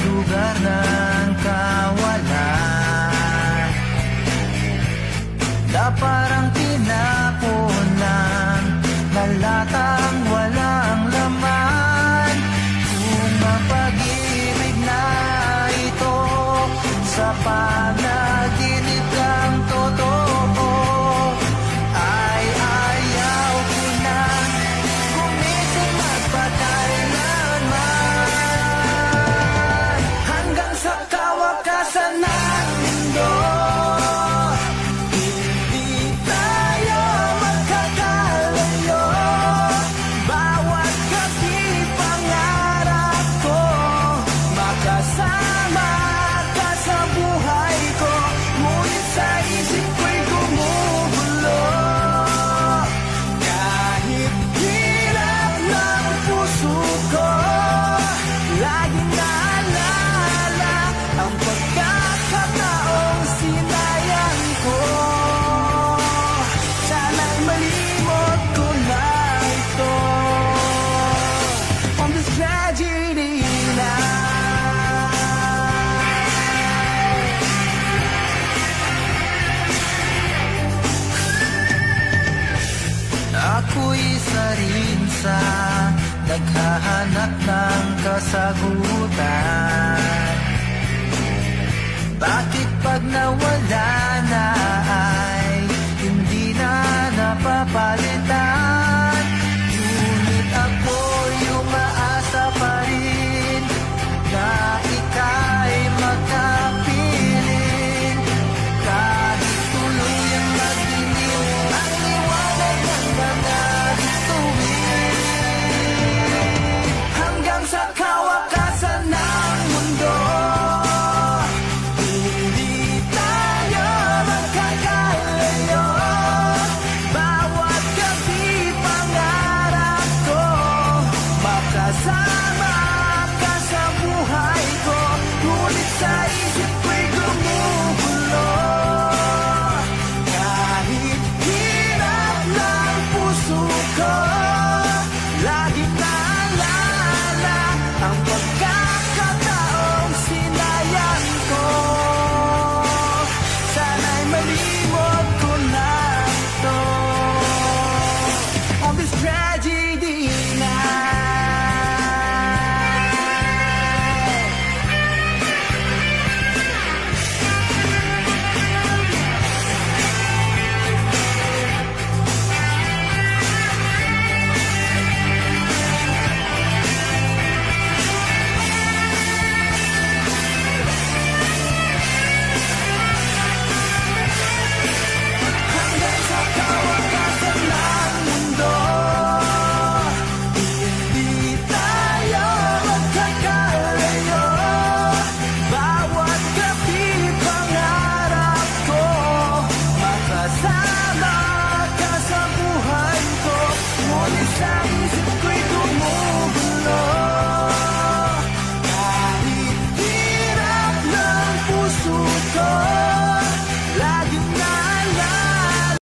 lugar ng kawalan, na parang tinapon ng nalatang walang laman. Kung ang pag-ibig na ito sa panaginip lang totoo, ay ayaw ko na gumising magpakailanman, hanggang sa kawakasan ng mundo. Hindi tayo magkakalayo, bawat gabi pangarap ko makasama ka sa buhay ko. Ngunit sa isip ko'y gumugulo, kahit hirap ng puso ko, laging naalala ang pagkakataong sinayang ko. Sana'y malimot ko na ito, on this tragedy night. Ako'y isa rin sa naghahanap ng kasagutan. Bakit pag nawala